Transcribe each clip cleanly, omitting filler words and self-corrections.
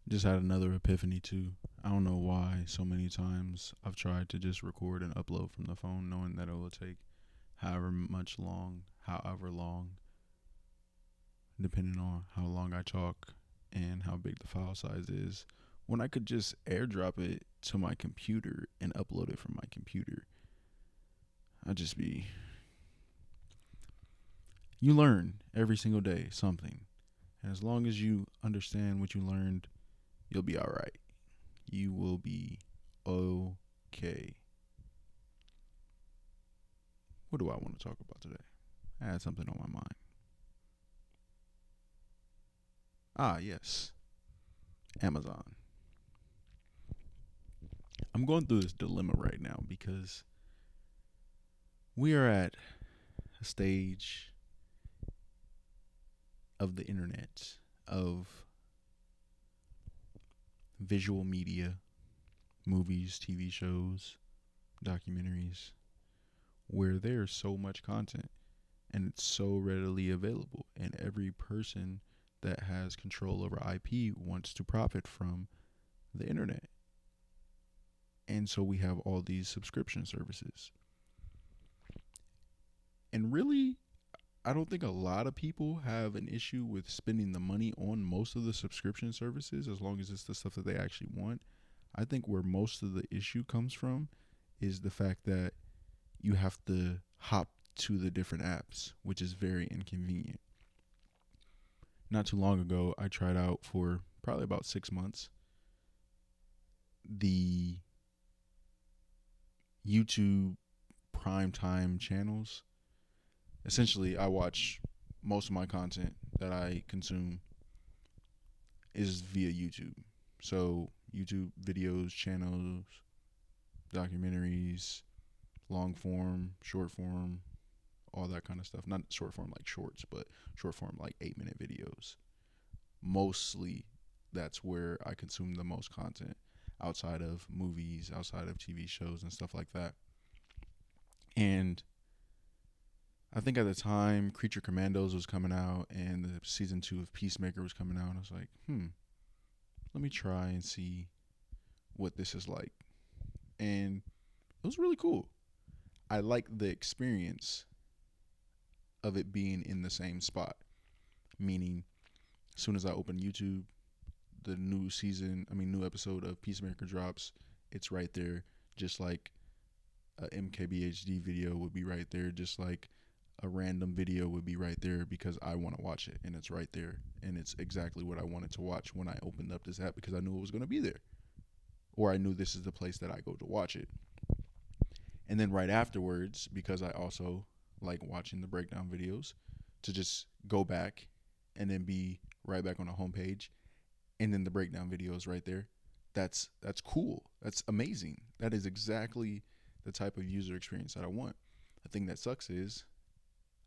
Just had another epiphany too. I don't know why so many times I've tried to just record and upload from the phone knowing that it will take however long, depending on how long I talk and how big the file size is, when I could just airdrop it to my computer and upload it from my computer. I'd just be. You learn every single day something. And as long as you understand what you learned, you'll be alright. You will be okay. What do I want to talk about today? I had something on my mind. Ah, yes. Amazon. I'm going through this dilemma right now because we are at a stage of the internet, of visual media, movies, TV shows, documentaries, where there's so much content and it's so readily available, and every person that has control over IP wants to profit from the internet. And so we have all these subscription services. And really, I don't think a lot of people have an issue with spending the money on most of the subscription services as long as it's the stuff that they actually want. I think where most of the issue comes from is the fact that you have to hop to the different apps, which is very inconvenient. Not too long ago, I tried out for probably about 6 months the YouTube primetime channels. Essentially, I watch most of my content that I consume is via YouTube. So, YouTube videos, channels, documentaries, long form, short form, all that kind of stuff. Not short form like shorts, but short form like 8-minute videos. Mostly that's where I consume the most content outside of movies, outside of TV shows and stuff like that. And I think at the time Creature Commandos was coming out and the season 2 of Peacemaker was coming out. And I was like, let me try and see what this is like. And it was really cool. I like the experience of it being in the same spot. Meaning, as soon as I open YouTube, the new episode of Peacemaker drops, it's right there. Just like a MKBHD video would be right there. Just like a random video would be right there because I want to watch it and it's right there. And it's exactly what I wanted to watch when I opened up this app because I knew it was going to be there. Or I knew this is the place that I go to watch it. And then right afterwards, because I also like watching the breakdown videos, to just go back and then be right back on the homepage, and then the breakdown videos right there. That's cool. That's amazing. That is exactly the type of user experience that I want. The thing that sucks is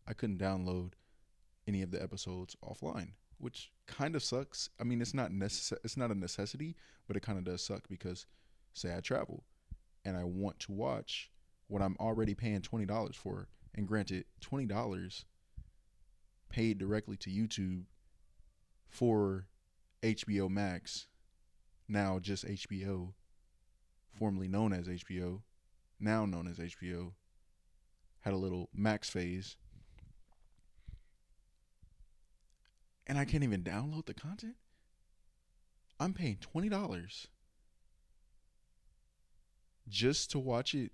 I couldn't download any of the episodes offline, which kind of sucks. I mean, it's not a necessity, but it kind of does suck because say I travel and I want to watch what I'm already paying $20 for. And granted, $20 paid directly to YouTube for HBO Max, now just HBO, formerly known as HBO, now known as HBO, had a little Max phase. And I can't even download the content? I'm paying $20 just to watch it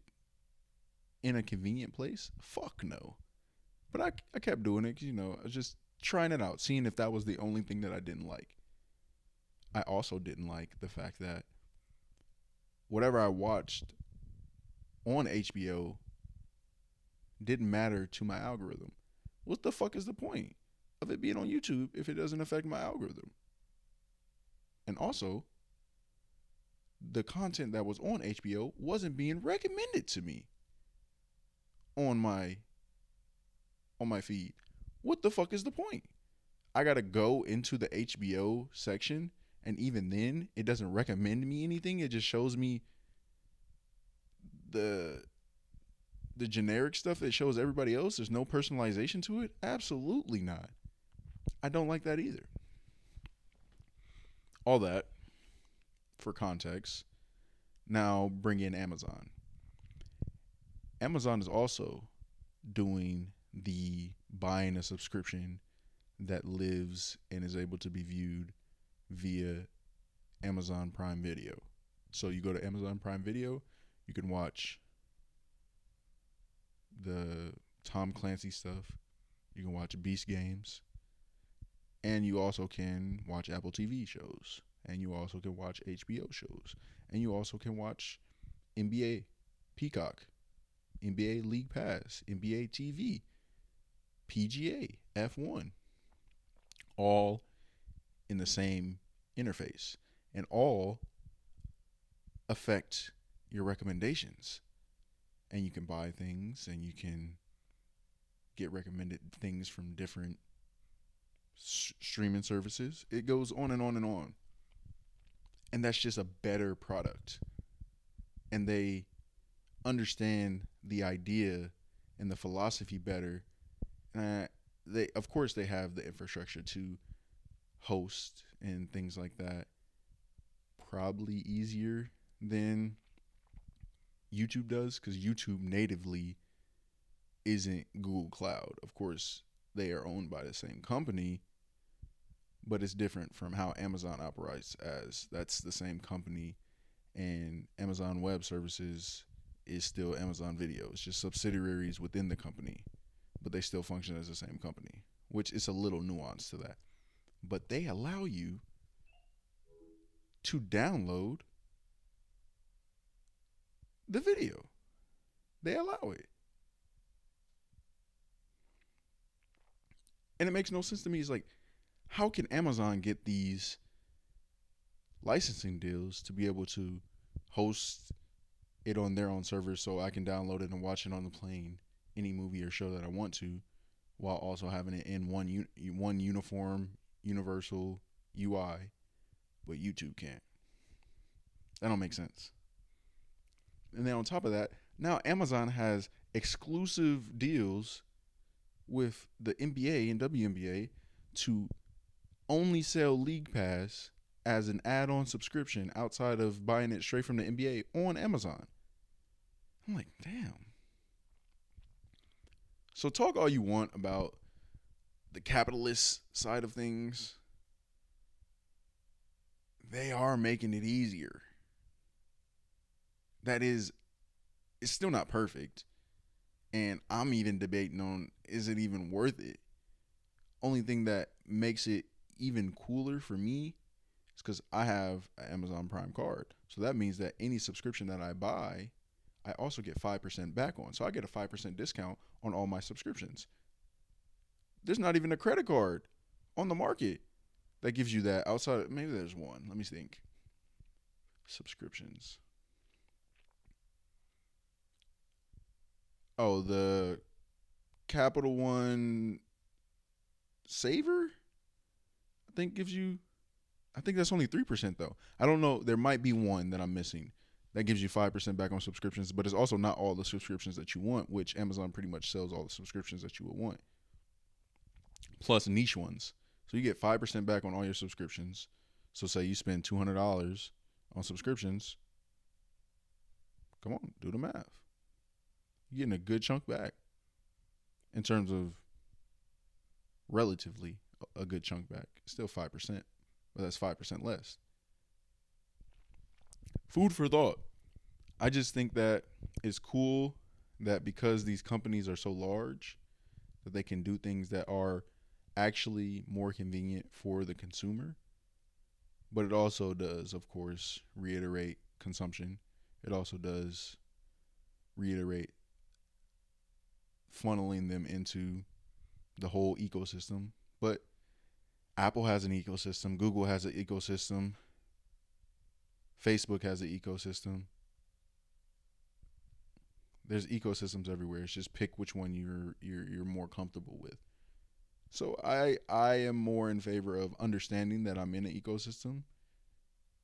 in a convenient place? Fuck no. But I kept doing it because, I was just trying it out, seeing if that was the only thing that I didn't like. I also didn't like the fact that whatever I watched on HBO didn't matter to my algorithm. What the fuck is the point of it being on YouTube if it doesn't affect my algorithm? And also, the content that was on HBO wasn't being recommended to me on my feed. What the fuck is the point? I gotta go into the HBO section, and even then, it doesn't recommend me anything. It just shows me the the generic stuff that shows everybody else. There's no personalization to it. Absolutely not. I don't like that either. All that. for context, now bring in Amazon. Amazon is also doing the buying a subscription that lives and is able to be viewed via Amazon Prime Video. So you go to Amazon Prime Video, you can watch the Tom Clancy stuff, you can watch Beast Games, and you also can watch Apple TV shows, and you also can watch HBO shows, and you also can watch NBA Peacock, NBA League Pass, NBA TV, PGA, F1, all in the same interface, and all affect your recommendations. And you can buy things, and you can get recommended things from different streaming services. It goes on and on and on. And that's just a better product. And they understand the idea and the philosophy better. And they, of course, they have the infrastructure to host and things like that. Probably easier than YouTube does, because YouTube natively isn't Google Cloud. Of course, they are owned by the same company, but it's different from how Amazon operates, as that's the same company, and Amazon Web Services is still Amazon Video. It's just subsidiaries within the company, but they still function as the same company, which is a little nuance to that. But they allow you to download the video. They allow it. And it makes no sense to me. It's like, how can Amazon get these licensing deals to be able to host it on their own servers so I can download it and watch it on the plane, any movie or show that I want to, while also having it in one uniform, universal UI, but YouTube can't? That don't make sense. And then on top of that, now Amazon has exclusive deals with the NBA and WNBA to only sell League Pass as an add-on subscription outside of buying it straight from the NBA on Amazon. I'm like, damn. So talk all you want about the capitalist side of things. They are making it easier. That is, it's still not perfect. And I'm even debating on, is it even worth it? Only thing that makes it even cooler for me is because I have an Amazon Prime card. So that means that any subscription that I buy, I also get 5% back on. So I get a 5% discount on all my subscriptions. There's not even a credit card on the market that gives you that outside. Maybe there's one. Let me think. Subscriptions. Oh, the Capital One Saver, I think gives you, I think that's only 3% though. I don't know. There might be one that I'm missing that gives you 5% back on subscriptions, but it's also not all the subscriptions that you want, which Amazon pretty much sells all the subscriptions that you would want, plus niche ones. So you get 5% back on all your subscriptions. So say you spend $200 on subscriptions. Come on, do the math. You're getting a good chunk back in terms of relatively a good chunk back. Still 5%, but that's 5% less. Food for thought. I just think that it's cool that because these companies are so large, that they can do things that are actually more convenient for the consumer. But it also does, of course, reiterate consumption. It also does reiterate funneling them into the whole ecosystem. But Apple has an ecosystem. Google has an ecosystem. Facebook has an ecosystem. There's ecosystems everywhere. It's just pick which one you're more comfortable with. So I am more in favor of understanding that I'm in an ecosystem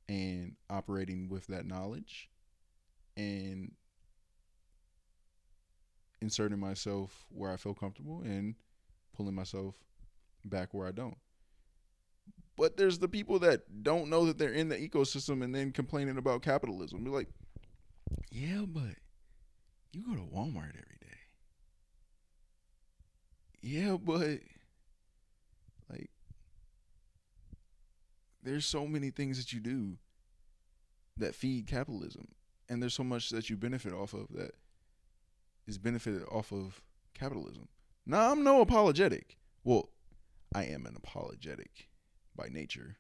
and operating with that knowledge and inserting myself where I feel comfortable and pulling myself back where I don't. But there's the people that don't know that they're in the ecosystem and then complaining about capitalism. Be like, yeah, but you go to Walmart every day. Yeah, but like there's so many things that you do that feed capitalism. And there's so much that you benefit off of that is benefited off of capitalism. Now, I'm no apologetic. Well, I am an apologetic by nature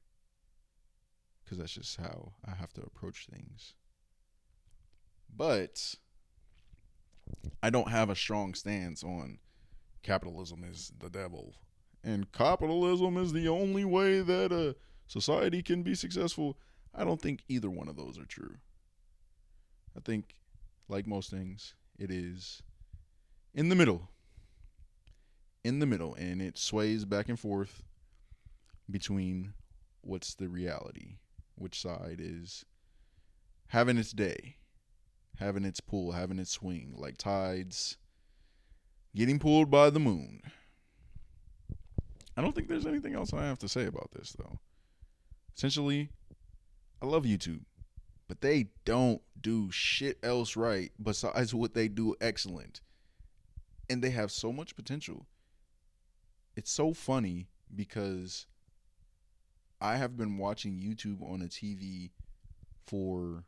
because that's just how I have to approach things. But I don't have a strong stance on capitalism is the devil and capitalism is the only way that a society can be successful. I don't think either one of those are true. I think, like most things, it is in the middle. In the middle, and it sways back and forth between what's the reality, which side is having its day, having its pull, having its swing, like tides getting pulled by the moon. I don't think there's anything else I have to say about this, though. Essentially, I love YouTube, but they don't do shit else right besides what they do excellent. And they have so much potential. It's so funny because I have been watching YouTube on a TV for,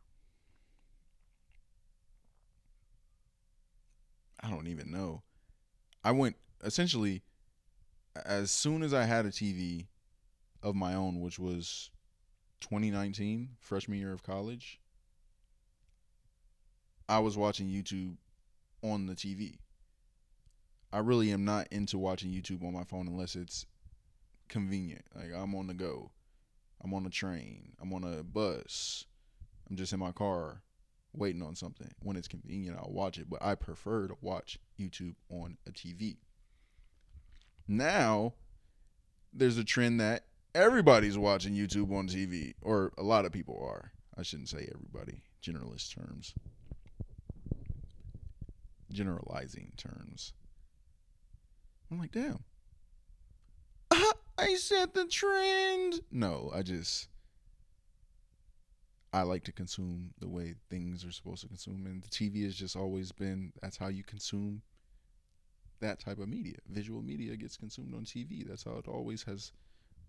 I don't even know. I went essentially as soon as I had a TV of my own, which was 2019, freshman year of college, I was watching YouTube on the TV. I really am not into watching YouTube on my phone unless it's convenient. Like I'm on the go. I'm on a train. I'm on a bus. I'm just in my car waiting on something. When it's convenient, I'll watch it. But I prefer to watch YouTube on a TV. Now, there's a trend that everybody's watching YouTube on TV, or a lot of people are. I shouldn't say everybody. Generalist terms. Generalizing terms. I'm like, damn. I set the trend. No, I like to consume the way things are supposed to consume, and the TV has just always been that's how you consume that type of media. Visual media gets consumed on TV. That's how it always has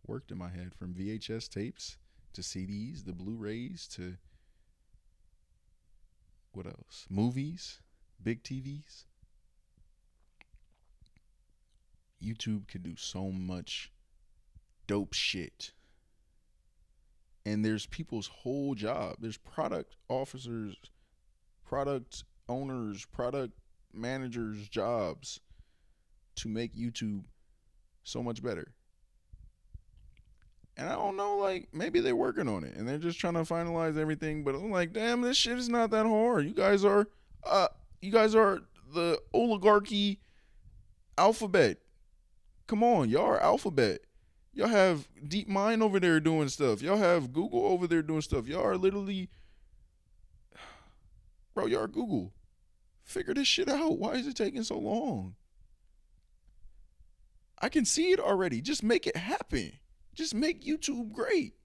worked in my head, from VHS tapes to CDs, the Blu-rays to what else? Movies, big TVs. YouTube can do so much dope shit. And there's people's whole job. There's product officers, product owners, product managers' jobs to make YouTube so much better. And I don't know, like, maybe they're working on it and they're just trying to finalize everything. But I'm like, damn, this shit is not that hard. You guys are the oligarchy alphabet. Come on, y'all are alphabet. Y'all have DeepMind over there doing stuff. Y'all have Google over there doing stuff. Y'all are literally, bro, y'all are Google. Figure this shit out. Why is it taking so long? I can see it already. Just make it happen. Just make YouTube great.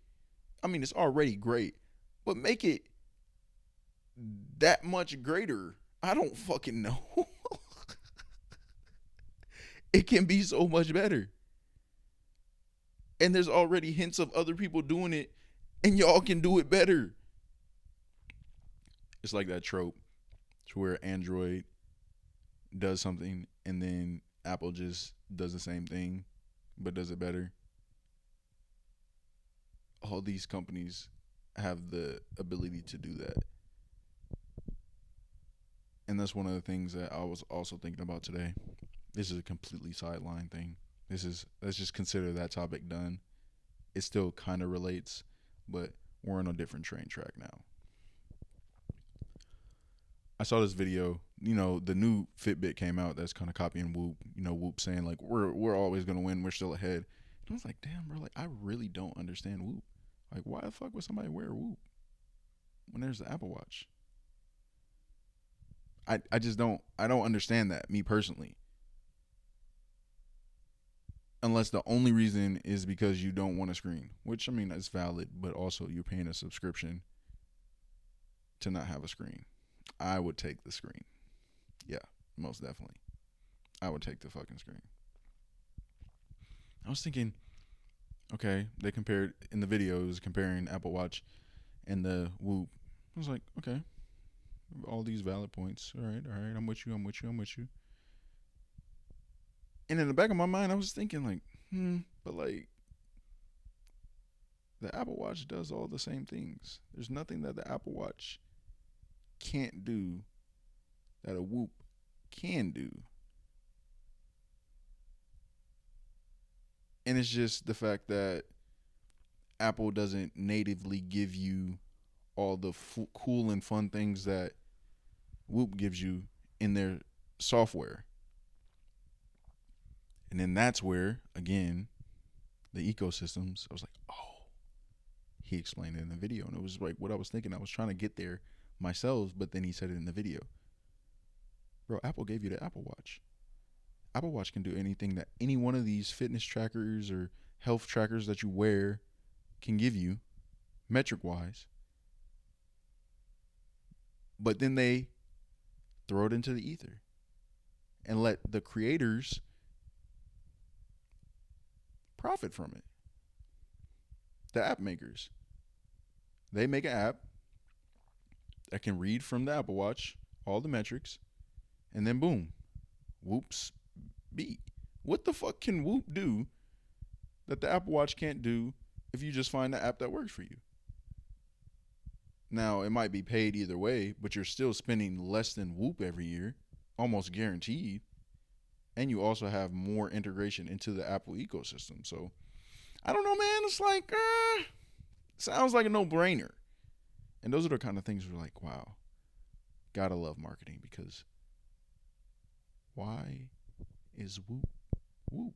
I mean, it's already great, but make it that much greater. I don't fucking know. It can be so much better. And there's already hints of other people doing it, and y'all can do it better. It's like that trope to where Android does something and then Apple just does the same thing but does it better. All these companies have the ability to do that. And that's one of the things that I was also thinking about today. This is a completely sideline thing. Let's just consider that topic done. It still kind of relates, but we're on a different train track now. I saw this video. You know, the new Fitbit came out that's kind of copying Whoop. You know, Whoop saying like we're always gonna win. We're still ahead. And I was like, damn, bro. Like I really don't understand Whoop. Like why the fuck would somebody wear Whoop when there's the Apple Watch? I just don't understand that, me personally. unless the only reason is because you don't want a screen, which I mean is valid, but also you're paying a subscription to not have a screen. I would take the screen. Yeah, most definitely. I would take the fucking screen. I was thinking, okay, they compared in the video, it was comparing Apple Watch and the Whoop. I was like, okay, all these valid points. All right, I'm with you, I'm with you, I'm with you. And in the back of my mind, I was thinking, like, but like, the Apple Watch does all the same things. There's nothing that the Apple Watch can't do that a Whoop can do. And it's just the fact that Apple doesn't natively give you all the cool and fun things that Whoop gives you in their software. And then that's where, again, the ecosystems, I was like, oh, he explained it in the video. And it was like what I was thinking. I was trying to get there myself, but then he said it in the video. Bro, Apple gave you the Apple Watch. Apple Watch can do anything that any one of these fitness trackers or health trackers that you wear can give you, metric wise. But then they throw it into the ether and let the creators profit from it. The app makers. They make an app that can read from the Apple Watch all the metrics, and then boom, Whoop's beat. What the fuck can Whoop do that the Apple Watch can't do if you just find the app that works for you? Now, it might be paid either way, but you're still spending less than Whoop every year, almost guaranteed. And you also have more integration into the Apple ecosystem. So, I don't know, man. It's like, sounds like a no-brainer. And those are the kind of things we're like, wow, gotta love marketing, because why is Whoop Whoop?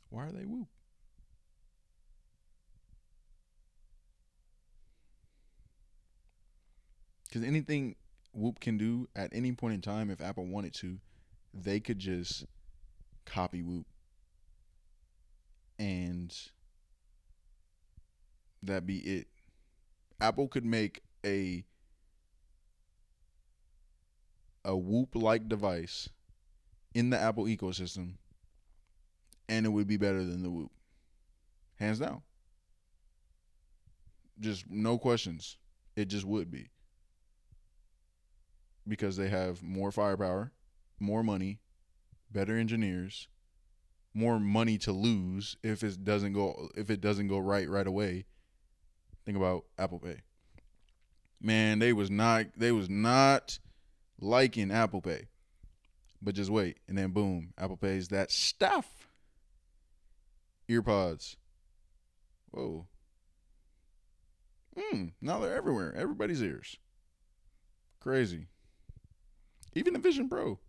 Why are they Whoop? Because anything Whoop can do at any point in time, if Apple wanted to, they could just copy Whoop, and that be it. Apple could make a Whoop like device in the Apple ecosystem, and it would be better than the Whoop, hands down. Just no questions. It just would be, because they have more firepower, more money, better engineers, more money to lose if it doesn't go right away. Think about Apple Pay. Man, they was not liking Apple Pay. But just wait, and then boom, Apple Pays that stuff. Earpods. Whoa. Now they're everywhere. Everybody's ears. Crazy. Even the Vision Pro.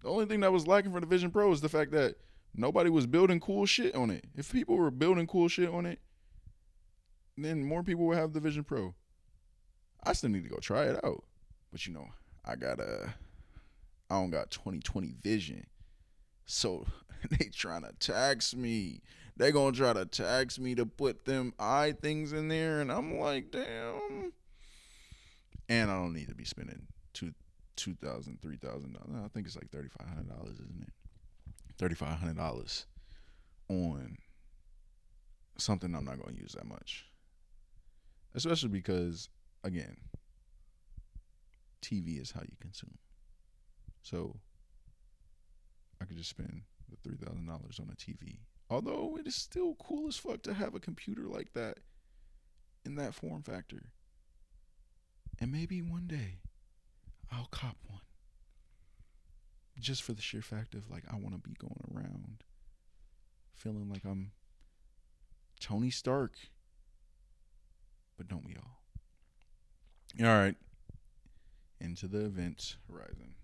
The only thing that was lacking for the Vision Pro is the fact that nobody was building cool shit on it. If people were building cool shit on it, then more people would have the Vision Pro. I still need to go try it out. But I don't got 20/20 vision. So they trying to tax me. They gonna try to tax me to put them eye things in there, and I'm like, damn. And I don't need to be spending $2,000, $3,000. I think it's like $3,500, isn't it? $3,500 on something I'm not gonna use that much. Especially because, again, TV is how you consume. So I could just spend the $3,000 on a TV. Although it is still cool as fuck to have a computer like that in that form factor. And maybe one day I'll cop one. Just for the sheer fact of, like, I want to be going around feeling like I'm Tony Stark. But don't we all? All right. Into the event horizon.